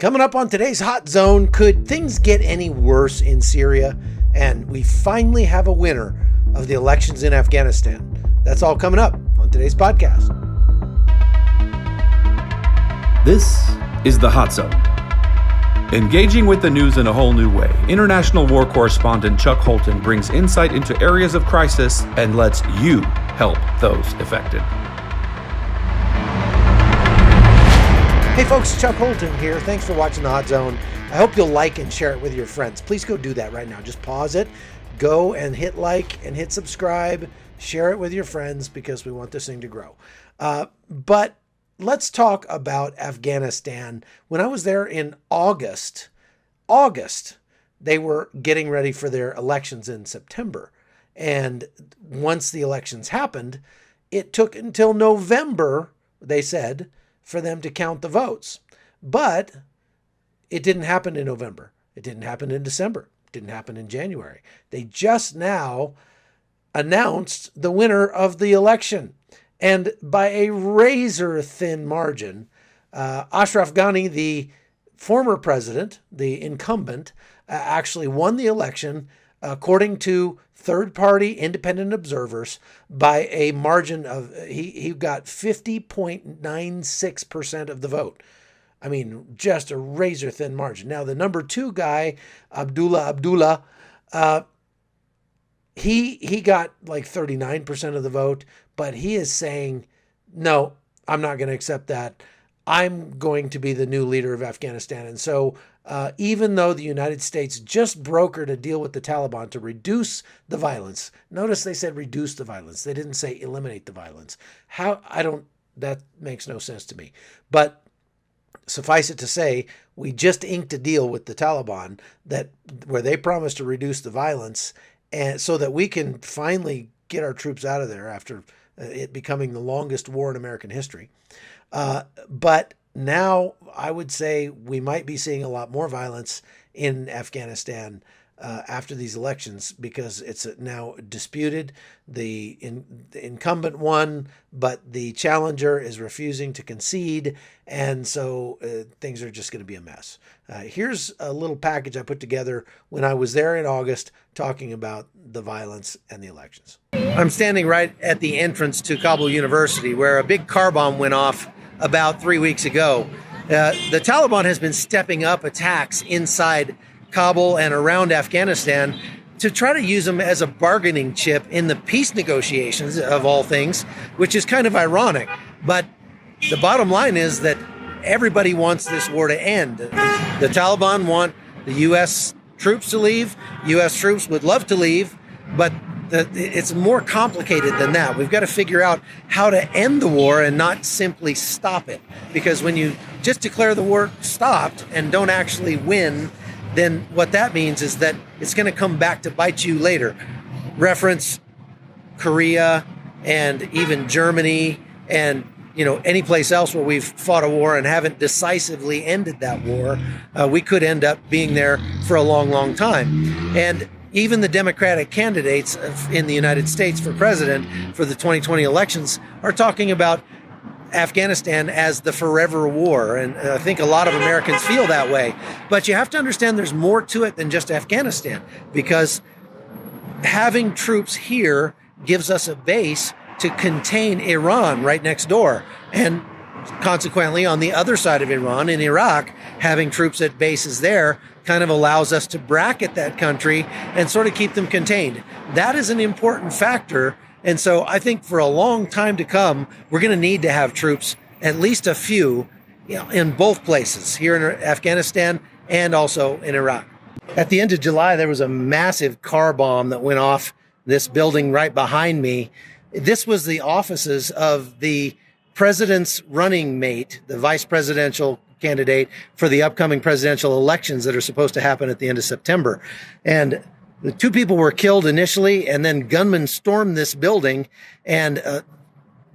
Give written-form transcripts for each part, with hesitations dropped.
Coming up on today's Hot Zone, could things get any worse in Syria? And we finally have a winner of the elections in Afghanistan. That's all coming up on today's podcast. This is the Hot Zone. Engaging with the news in a whole new way, international war correspondent Chuck Holton brings insight into areas of crisis and lets you help those affected. Hey folks, Chuck Holton here. Thanks for watching the Hot Zone. I hope you'll like and share it with your friends. Please go do that right now. Just pause it, go and hit like and hit subscribe, share it with your friends because we want this thing to grow. But let's talk about Afghanistan. When I was there in August, they were getting ready for their elections in September. And once the elections happened, it took until November, they said, for them to count the votes. But it didn't happen in November. It didn't happen in December. It didn't happen in January. They just now announced the winner of the election. And by a razor-thin margin, Ashraf Ghani, the former president, the incumbent, actually won the election, according to third-party independent observers, by a margin of, he got 50.96% of the vote. I mean, just a razor-thin margin. Now, the number two guy, Abdullah, he got like 39% of the vote, but he is saying, no, I'm not going to accept that. I'm going to be the new leader of Afghanistan. And so even though the United States just brokered a deal with the Taliban to reduce the violence, notice they said reduce the violence. They didn't say eliminate the violence. That makes no sense to me. But suffice it to say, we just inked a deal with the Taliban where they promised to reduce the violence, and so that we can finally get our troops out of there after it becoming the longest war in American history. But now I would say we might be seeing a lot more violence in Afghanistan after these elections because it's now disputed. The incumbent won, but the challenger is refusing to concede, and so things are just going to be a mess. Here's a little package I put together when I was there in August talking about the violence and the elections. I'm standing right at the entrance to Kabul University where a big car bomb went off about 3 weeks ago. The Taliban has been stepping up attacks inside Kabul and around Afghanistan to try to use them as a bargaining chip in the peace negotiations, of all things, which is kind of ironic. But the bottom line is that everybody wants this war to end. The Taliban want the U.S. troops to leave. U.S. troops would love to leave, but it's more complicated than that. We've got to figure out how to end the war and not simply stop it. Because when you just declare the war stopped and don't actually win, then what that means is that it's going to come back to bite you later. Reference Korea and even Germany and any place else where we've fought a war and haven't decisively ended that war. We could end up being there for a long, long time. And even the Democratic candidates in the United States for president for the 2020 elections are talking about Afghanistan as the forever war. And I think a lot of Americans feel that way. But you have to understand there's more to it than just Afghanistan, because having troops here gives us a base to contain Iran right next door. And consequently, on the other side of Iran, in Iraq, having troops at bases there kind of allows us to bracket that country and sort of keep them contained. That is an important factor. And so I think for a long time to come, we're going to need to have troops, at least a few, in both places, here in Afghanistan and also in Iraq. At the end of July, there was a massive car bomb that went off this building right behind me. This was the offices of the president's running mate, the vice presidential candidate for the upcoming presidential elections that are supposed to happen at the end of September. And the two people were killed initially, and then gunmen stormed this building, and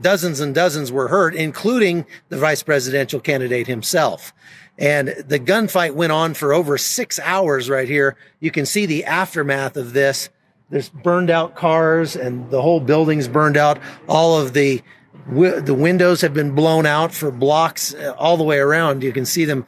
dozens and dozens were hurt, including the vice presidential candidate himself. And the gunfight went on for over 6 hours right here. You can see the aftermath of this. There's burned out cars, and the whole building's burned out. All of the The windows have been blown out for blocks all the way around. You can see them.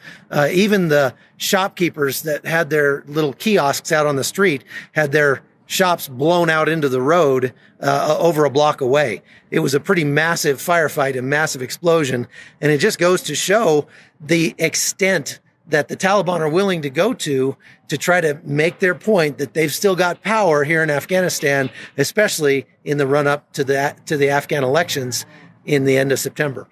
Even the shopkeepers that had their little kiosks out on the street had their shops blown out into the road over a block away. It was a pretty massive firefight, a massive explosion. And it just goes to show the extent that the Taliban are willing to go to try to make their point that they've still got power here in Afghanistan, especially in the run up to the Afghan elections in the end of September.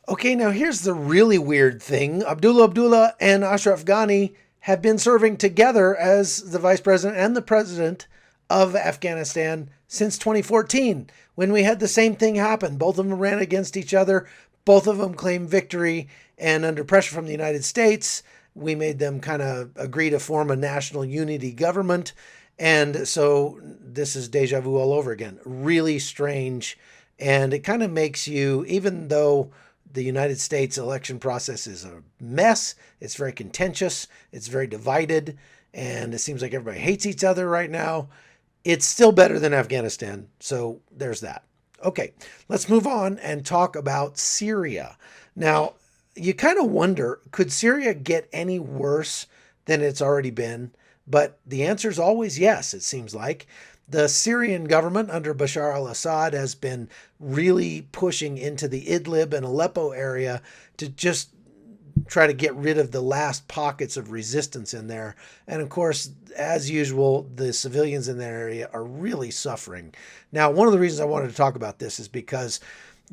Okay, now here's the really weird thing. Abdullah and Ashraf Ghani have been serving together as the vice president and the president of Afghanistan since 2014, when we had the same thing happen. Both of them ran against each other. Both of them claimed victory, and under pressure from the United States, we made them kind of agree to form a national unity government. And so this is deja vu all over again. Really strange. And it kind of makes you, even though the United States election process is a mess, it's very contentious, it's very divided, and it seems like everybody hates each other right now, it's still better than Afghanistan. So there's that. Okay, let's move on and talk about Syria. Now, you kind of wonder, could Syria get any worse than it's already been? But the answer is always yes, it seems like. The Syrian government under Bashar al-Assad has been really pushing into the Idlib and Aleppo area to just try to get rid of the last pockets of resistance in there. And of course, as usual, the civilians in that area are really suffering. Now, one of the reasons I wanted to talk about this is because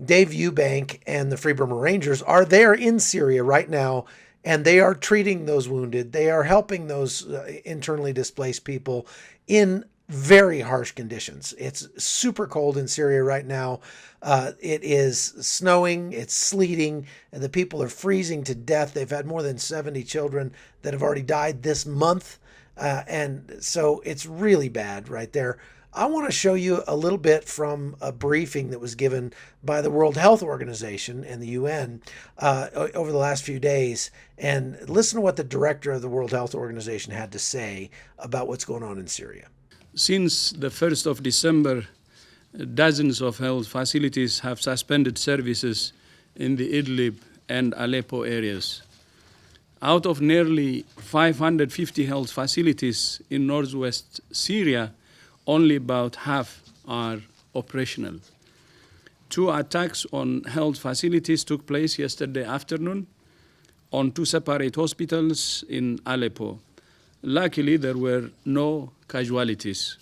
Dave Eubank and the Free Burma Rangers are there in Syria right now, and they are treating those wounded. They are helping those internally displaced people in very harsh conditions. It's super cold in Syria right now. It is snowing, it's sleeting, and the people are freezing to death. They've had more than 70 children that have already died this month. And so it's really bad right there. I want to show you a little bit from a briefing that was given by the World Health Organization and the UN over the last few days. And listen to what the director of the World Health Organization had to say about what's going on in Syria. Since the 1st of December, dozens of health facilities have suspended services in the Idlib and Aleppo areas. Out of nearly 550 health facilities in northwest Syria, only about half are operational. 2 attacks on health facilities took place yesterday afternoon on 2 separate hospitals in Aleppo. Luckily, there were no casualties.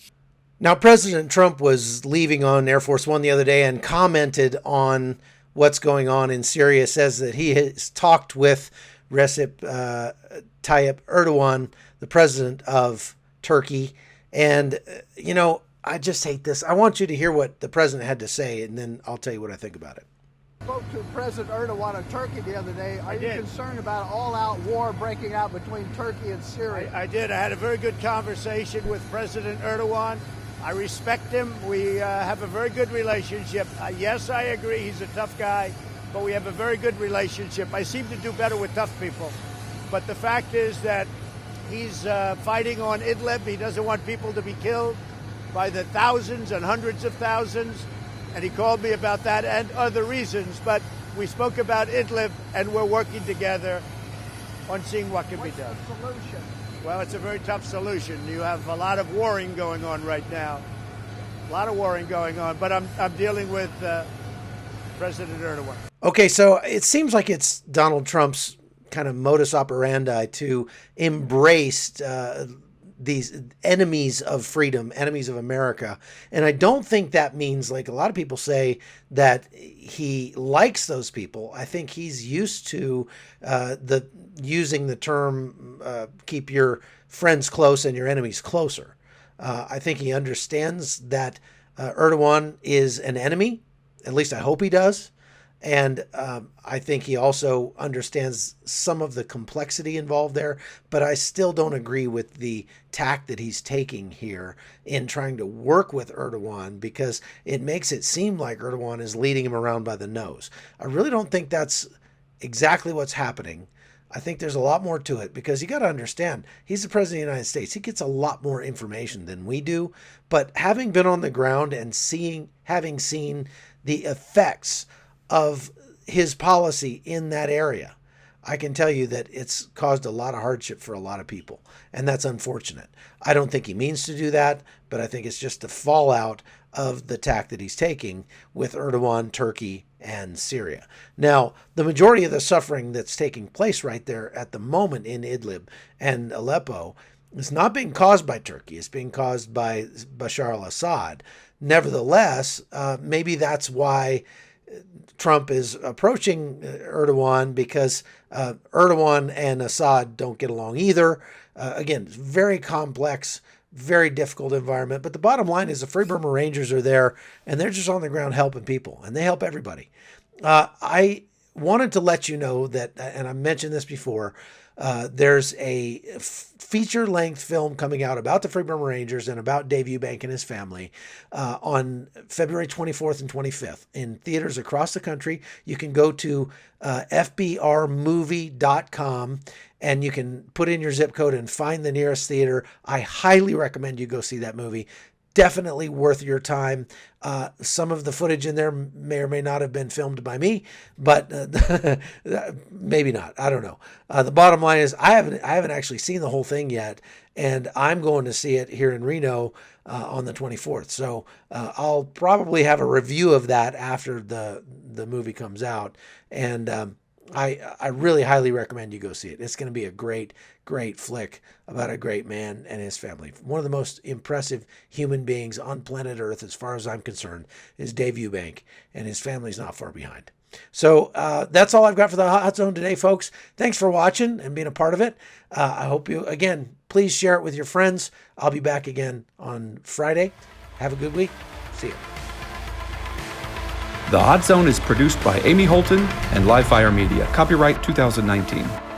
Now, President Trump was leaving on Air Force One the other day and commented on what's going on in Syria, says that he has talked with Recep Tayyip Erdogan, the president of Turkey. And, you know, I just hate this. I want you to hear what the president had to say, and then I'll tell you what I think about it. Spoke to President Erdogan of Turkey the other day. Are you concerned about an all-out war breaking out between Turkey and Syria? I did. I had a very good conversation with President Erdogan. I respect him. We have a very good relationship. Yes, I agree. He's a tough guy, but we have a very good relationship. I seem to do better with tough people. But the fact is that he's fighting on Idlib. He doesn't want people to be killed by the thousands and hundreds of thousands. And he called me about that and other reasons. But we spoke about Idlib, and we're working together on seeing what can be done. What's the solution? Well, it's a very tough solution. You have a lot of warring going on right now. A lot of warring going on. But I'm dealing with President Erdogan. Okay, so it seems like it's Donald Trump's kind of modus operandi to embrace these enemies of freedom, enemies of America. And I don't think that means, like a lot of people say, that he likes those people. I think he's used to using the term keep your friends close and your enemies closer. I think he understands that Erdogan is an enemy. At least I hope he does. And I think he also understands some of the complexity involved there, but I still don't agree with the tack that he's taking here in trying to work with Erdogan, because it makes it seem like Erdogan is leading him around by the nose. I really don't think that's exactly what's happening. I think there's a lot more to it, because you got to understand, he's the president of the United States. He gets a lot more information than we do. But having been on the ground and having seen the effects of his policy in that area, I can tell you that it's caused a lot of hardship for a lot of people, and that's unfortunate. I don't think he means to do that, but I think it's just the fallout of the tack that he's taking with Erdogan, Turkey, and Syria. Now, the majority of the suffering that's taking place right there at the moment in Idlib and Aleppo is not being caused by Turkey. It's being caused by Bashar al-Assad. Nevertheless, maybe that's why Trump is approaching Erdogan, because Erdogan and Assad don't get along either. Again, very complex, very difficult environment. But the bottom line is the Free Burma Rangers are there, and they're just on the ground helping people, and they help everybody. I wanted to let you know that, and I mentioned this before, there's a feature-length film coming out about the Free Burma Rangers and about Dave Eubank and his family on February 24th and 25th in theaters across the country. You can go to fbrmovie.com and you can put in your zip code and find the nearest theater. I highly recommend you go see that movie. Definitely worth your time. Some of the footage in there may or may not have been filmed by me, but maybe not. I don't know. The bottom line is I haven't actually seen the whole thing yet, and I'm going to see it here in Reno on the 24th. So I'll probably have a review of that after the movie comes out, and I really highly recommend you go see it. It's going to be a great flick about a great man and his family. One of the most impressive human beings on planet Earth, as far as I'm concerned, is Dave Eubank, and his family's not far behind. So that's all I've got for the Hot Zone today, folks. Thanks for watching and being a part of it. I hope you, again, please share it with your friends. I'll be back again on Friday. Have a good week. See you. The Hot Zone is produced by Amy Holton and Livefire Media. Copyright 2019.